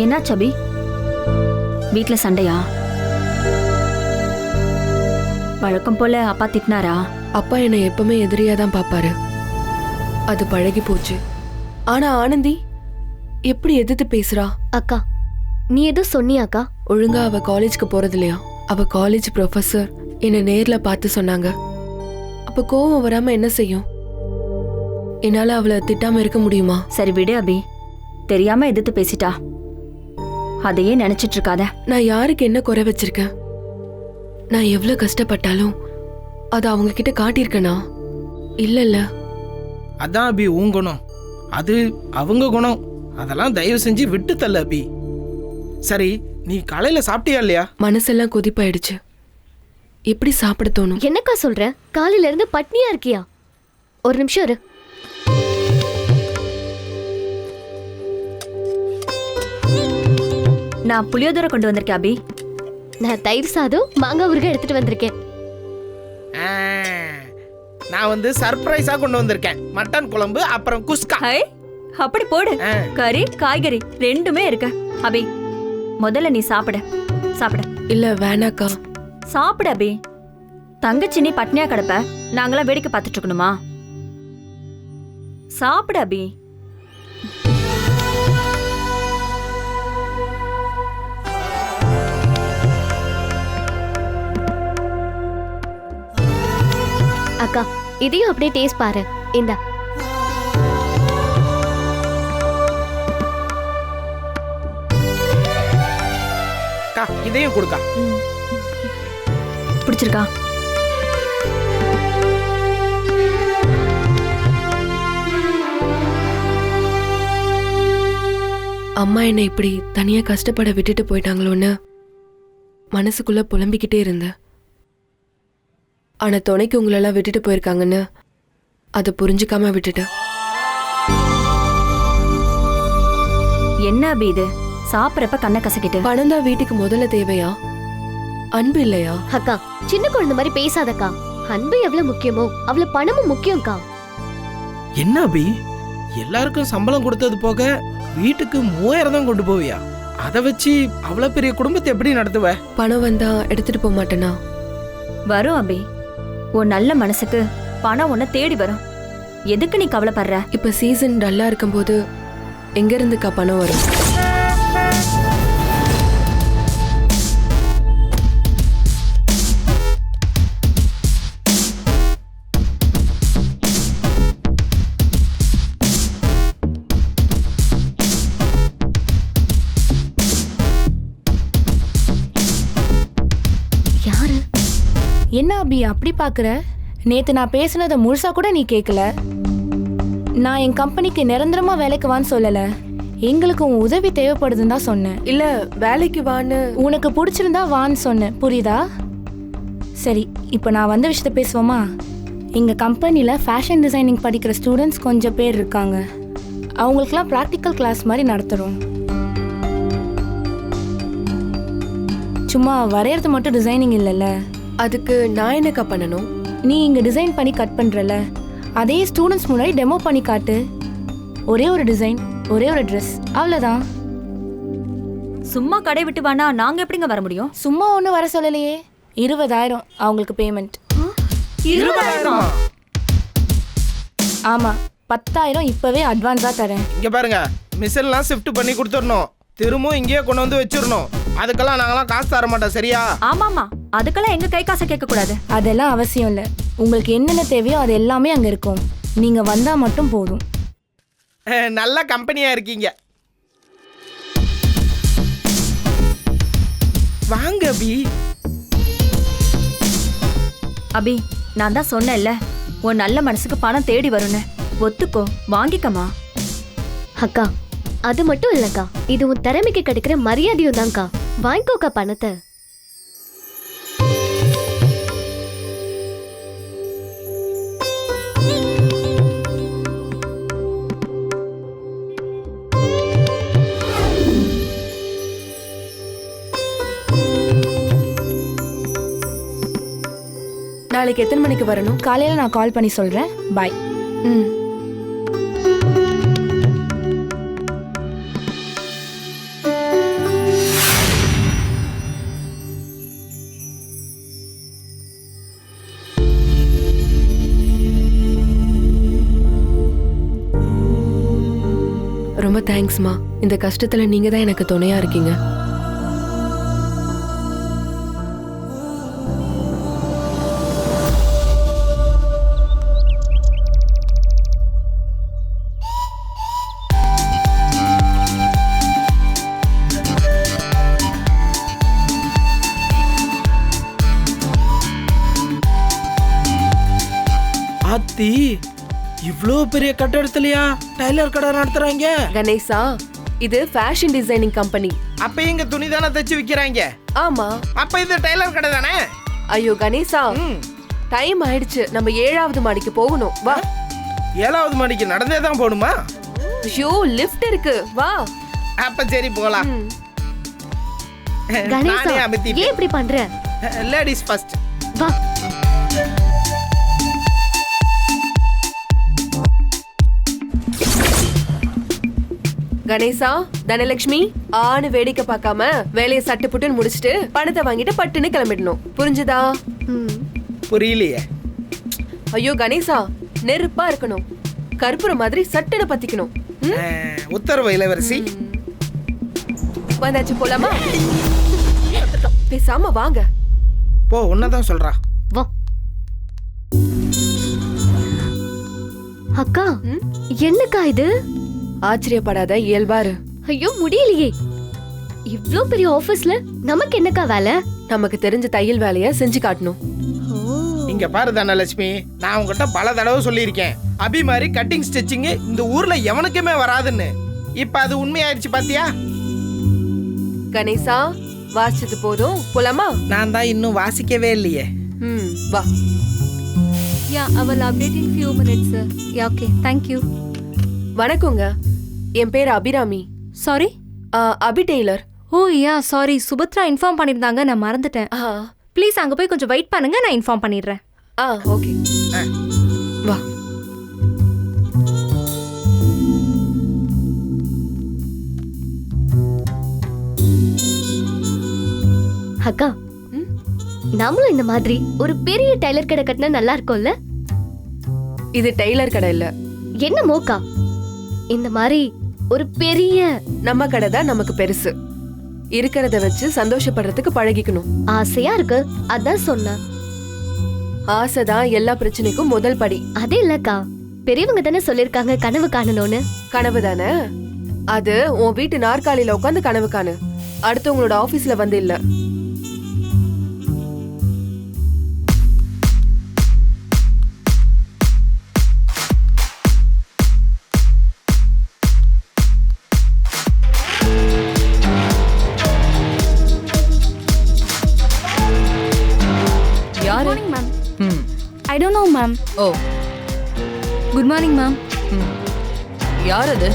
என்னாச்சு அபி? வீட்ல சண்டையா? வழக்கம் போல அப்பா திட்டினாரா? அப்பா என்னை எப்பவுமே எதிரியா தான் பாப்பாரு. அது பழகி போச்சு. ஆனா ஆனந்தி எப்படி எதிர்த்து பேசுறா? அக்கா, நீ எதுவும் சொன்னியாக்கா? ஒழுங்கா அவ காலேஜ்க்கு போறது இல்லையா? அவ காலேஜ் ப்ரொஃபசர் என்னை நேர்ல பார்த்து சொன்னாங்க. அப்ப கோவம் வராம என்ன செய்யும்? என்னால அவளை திட்டாம இருக்க முடியுமா? சரி விடு அபி, தெரியாம எதிர்த்து பேசிட்டா. அதையே நினைச்சிட்டு இருக்காத. நான் யாருக்கு என்ன குறை வச்சிருக்கேன்? நான் எவ்வளவு கஷ்டப்பட்டாலும் அதை அவங்க கிட்ட காட்டியிருக்கேனா? இல்ல. அதான் அபி உன் குணம், அது அவங்க குணம். அதெல்லாம் தயவு செஞ்சு விட்டு தள்ள அபி. சரி, நீ காலையில சாப்பிட்டியா இல்லையா? மனசெல்லாம் கொதிப்பாயிடுச்சு. எப்படி சாப்பிட தோணும்? என்னக்கா சொல்ற? காலையில இருந்து பட்னியா இருக்கியா? ஒரு நிமிஷம் இரு. நான் புளியோதரை கொண்டு வந்திருக்கேன் அபி. நான் தயிர் சாதம் மாங்காய் ஊறுகாய் எடுத்துட்டு வந்திருக்கேன். நான் வந்து சர்ப்ரைஸா கொண்டு வந்திருக்கேன். மட்டன் குழம்பு அப்புறம் குஸ்கா. ஹை, அப்படி போடு. கறி காய்கறி ரெண்டுமே இருக்கு. அபி, முதல்ல நீ சாப்பிட. இல்ல வேணாக்கா. சாப்பிட அபி. தங்கச்சி நீ பட்னியா கிடப்ப, நாங்களாம் வேடிக்கை பார்த்துட்டு இருக்கணுமா? சாப்பிட அபி. அக்கா, இதையும் அப்படியே டேஸ்ட் பாரு. இந்தா. இதையும் கொடுக்கா. பிடிச்சிருக்கா? அம்மா என்னை இப்படி தனியா கஷ்டப்பட விட்டுட்டு போயிட்டாங்களோன்னு மனசுக்குள்ள புலம்பிக்கிட்டே இருந்தேன். ஆனா துணைக்கு உங்களெல்லாம் விட்டுட்டு போயிருக்காங்கன்னு அதை புரிஞ்சுக்காம விட்டுட்டேன். என்ன அபி இது? சாப்பிடறப்ப கண்ணை கசக்கிட்டு. பணம் தான் வீட்டுக்கு முதல்ல தேவையா? அன்பு இல்லையா? அக்கா, சின்ன குழந்தை மாதிரி பேசாதக்கா. அன்பு எவ்வளவு முக்கியமோ அவ்வளவு பணமும் முக்கியம்க்கா. என்ன அபி, எல்லாருக்கும் சம்பளம் கொடுத்தது போக வீட்டுக்கு 3000 தான் கொண்டு போவியா? அதை வச்சு அவ்வளவு பெரிய குடும்பத்தை எப்படி நடத்துவ? பணம் வந்தா எடுத்துட்டு போக மாட்டேனா? வரும் அபி. உன் நல்ல மனசுக்கு பணம் உன்னை தேடி வரும். எதுக்கு நீ கவலைப்படுற? இப்ப சீசன் டல்லா இருக்கும்போது எங்க இருந்துக்கா பணம் வரும்? என்ன அபி அப்படி பாக்குற? நேத்து நான் பேசுனதை முழுசா கூட நீ கேட்கல. நான் என் கம்பெனிக்கு நிரந்தரமா வேலைக்கு வான்னு சொல்லல. எங்களுக்கு உன் உதவி தேவைப்படுதுன்னு தான் சொன்னேன். இல்ல வேலைக்கு வான்னு. உனக்கு பிடிச்சிருந்தா வான்னு சொன்னேன், புரியுதா? சரி, இப்போ நான் வந்த விஷயத்த பேசுவோமா? எங்க கம்பெனில ஃபேஷன் டிசைனிங் படிக்கிற ஸ்டூடெண்ட்ஸ் கொஞ்சம் பேர் இருக்காங்க. அவங்களுக்குலாம் ப்ராக்டிக்கல் கிளாஸ் மாதிரி நடத்துறோம். சும்மா வரையறது மட்டும் டிசைனிங் இல்லைல்ல. அதுக்கு நான் என்னக்கா பண்ணணும்? நீ இங்க டிசைன் பண்ணி கட் பண்றல, அதே ஸ்டூடெண்ட்ஸ் முன்னாடி டெமோ பண்ணி காட்டு. ஒரே ஒரு டிசைன், ஒரே ஒரு ட்ரெஸ், அவ்வளவுதான். சும்மா கடை விட்டு வானா நாங்க எப்படிங்க வர முடியும்? சும்மா ஒன்றும் வர சொல்லலையே. 20,000 அவங்களுக்கு பேமெண்ட். 20,000? ஆமா, 10,000 இப்பவே அட்வான்ஸா தரேன். இங்க பாருங்க, மிஷின்லாம் ஷிஃப்ட் பண்ணி கொடுத்துடணும். திரும்பவும் இங்கேயே கொண்டு வந்து வச்சிடணும். அதுக்கெல்லாம் நாங்களாம் காசு தர மாட்டோம், சரியா? ஆமாமா, அதுக்கெல்லாம் எங்க கை காசை கேட்க கூடாது. அதெல்லாம் அவசியம் இல்லை. உங்களுக்கு என்னென்ன தேவையோ அது எல்லாமே அங்க இருக்கும். நீங்க வந்தா மட்டும் போதும். நல்ல கம்பெனியா இருக்கீங்க. வாங்க அபி. அபி, நான் தான் சொன்னேன்ல, உன் நல்ல மனசுக்கு பணம் தேடி வரும்னு. ஒத்துக்கோ, வாங்கிக்கமா. அக்கா, அது மட்டும் இல்லக்கா, இது உன் திறமைக்கு கிடைக்கிற மரியாதையும் தான்க்கா. வாங்கிக்கோக்கா பணத்தை. நாளைக்கு எத்தனை மணிக்கு வரணும்? காலையில நான் கால் பண்ணி சொல்றேன். பாய். ம். ரொம்ப தேங்க்ஸ்மா. இந்த கஷ்டத்துல நீங்க தான் எனக்கு துணையா இருக்கீங்க. ஆத்தி, இவ்ளோ பெரிய கட்டடத்துலயா டைலர் கடை நடத்துறாங்க? கணேசா, இது ஃபேஷன் டிசைனிங் கம்பெனி. அப்ப இங்க துணி தானே தச்சு விக்கிறாங்க? ஆமா. அப்ப இது டைலர் கடை தானே? ஐயோ கணேசா, டைம் ஆயிடுச்சு. நம்ம 7வது மாடிக்கு போகணும். வா. 7வது மாடிக்கு நடந்தே தான் போகணுமா? ஐயோ, லிஃப்ட் இருக்கு. வா. அப்ப சரி போலாம். கணேசா ஏன் இப்படி பண்ற? Ladies first. வா. கணேசா, தனலட்சுமி, ஆணு வேடிக்கை பார்க்காம வேலையை சட்டு புட்டுன்னு முடிச்சிட்டு பணத்தை வாங்கிட்டு பட்டுன்னு கிளம்பிடணும். புரிஞ்சுதா? புரியலையே. ஐயோ கணேசா, நெருப்பா இருக்கணும். கற்பூர மாதிரி சட்டுன்னு பத்திக்கணும். உத்தரவு இளவரசி. வந்தாச்சு, போலாமா? பேசாம வாங்க. போ, உன்னதான் சொல்றா. வா. அக்கா, என்னக்கா இது? ஆச்சரியப்படாத, இயல்பாரு. ஐயோ முடியலையே. இவ்ளோ பெரிய ஆபீஸ்ல நமக்கு என்னக்கா வேலை? நமக்கு தெரிஞ்ச தையல் வேலைய செஞ்சு காட்டணும். இங்க பாரு தனலட்சுமி, நான் உங்ககிட்ட பல தடவை சொல்லியிருக்கேன், அபி மாதிரி கட்டிங் ஸ்டிச்சிங் இந்த ஊர்ல எவனுக்குமே வராதுன்னு. இப்ப அது உண்மையாயிருச்சு பாத்தியா? கணேசா, வாசிச்சது போதும், போலாமா? நான் தான் இன்னும் வாசிக்கவே இல்லையே. வா. Yeah, I will update in few minutes, sir. Yeah, okay. Thank you. வணக்கங்க, என் பேர் அபிராமி. Sorry? அபி டெய்லர். ஓ யா, சாரி. சுபத்ரா இன்ஃபார்ம் பண்ணிருந்தாங்க, நான் மறந்துட்டேன். ப்ளீஸ் அங்க போய் கொஞ்சம் வெயிட் பண்ணுங்க, நான் இன்ஃபார்ம் பண்ணிடுறேன். ஓகே. வா. அக்கா, நம்மளும் இந்த மாதிரி ஒரு பெரிய டைலர் கடை கட்டினா நல்லா இருக்கும்ல? இது டெய்லர் கடை இல்ல. என்ன மோக்கா, இந்த மாதிரி ஒரு பெரிய நம்ம கடை தான் நமக்கு பெருசு. இருக்கிறத வச்சு சந்தோஷப்படுறதுக்கு பழகிக்கணும். ஆசையா இருக்கு, அதான் சொன்னேன். ஆசைதான் எல்லா பிரச்சனைக்கும் முதல் படி. அது இல்லக்கா, பெரியவங்க தானே சொல்லிருக்காங்க கனவு காணணும்னு. கனவு தானே அது? உன் வீட்டு நாற்காலியில உட்காந்து கனவு காணு, அடுத்தவங்களோட ஆபீஸ்ல வந்து இல்ல. Good morning, ma'am. I don't know, ma'am. O, Good morning, ma'am. யார் அது?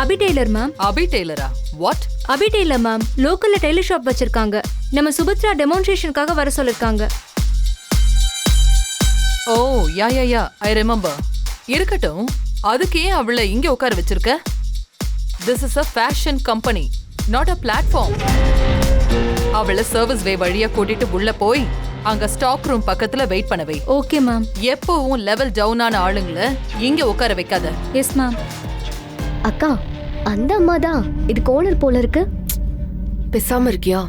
Abi tailor, ma'am. அபி டெய்லரா? வாட்? Abi tailor, ma'am. லோக்கல்ல டெய்லர் ஷாப் வச்சிருக்காங்க. நம்ம சுபத்ரா டெமான்ஸ்ட்ரேஷனுக்காக வர சொல்லிருக்காங்க. Oh, yeah I remember. இருக்கட்டும், அதுக்கு ஏன் அவளை இங்க உட்கார வச்சிருக்க? This is a fashion company, not a platform. அவளை சர்வீஸ் வே வழியா கூட்டிட்டு உள்ள போய் அங்க ஸ்டாக் ரூம் பக்கத்துல வெயிட் பண்ண வை. Okay, ma'am. எப்பவும் லெவல் டவுனான ஆளுங்களை இங்க உட்கார வைக்காத. Yes, ma'am. அக்கா, அந்த அம்மா தான் இதுக்கு ஓனர் போல இருக்கு. பேசாம இருக்கியா?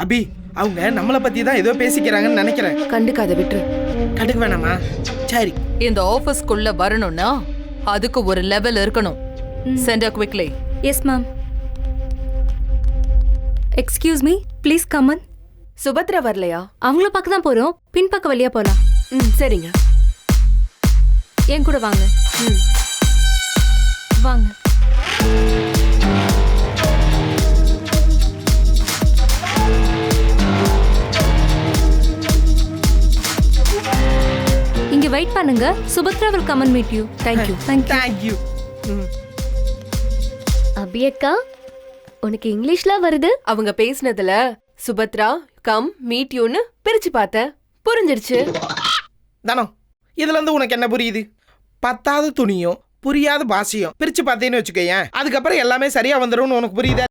அபி, அவங்க நம்மளை பத்தி தான் ஏதோ பேசிக்கிறாங்கன்னு நினைக்கிறேன். கண்டுக்காத, விட்டுரு. கண்டுக்க வேணாமா? சரி. இந்த ஆபீஸ்க்குள்ள வரணும்னா அதுக்கு ஒரு லெவல் இருக்கணும். Send her quickly. Yes, ma'am. Excuse me, please come in. Subhadra வரலையா? அவங்கள பார்க்க தான் போறோம், பின்பக்க வழியா போலாம். சரிங்க. என் கூட வாங்க. வாங்க. இங்க வெயிட் பண்ணுங்க. Subhadra will come and meet you. Thank you. Thank you. அபி அக்கா, உனக்கு இங்கிலீஷ்லாம் வருது? அவங்க பேசினதுல சுபத்ரா கம் மீட் யூன்னு பிரிச்சு பார்த்தேன், புரிஞ்சிருச்சு. தானோ, இதுல இருந்து உனக்கு என்ன புரியுது? பத்தாத துணியும் புரியாத பாஷையும் பிரிச்சு பார்த்தேன்னு வச்சுக்கோயேன், அதுக்கப்புறம் எல்லாமே சரியா வந்துடும்னு உனக்கு புரியுதா?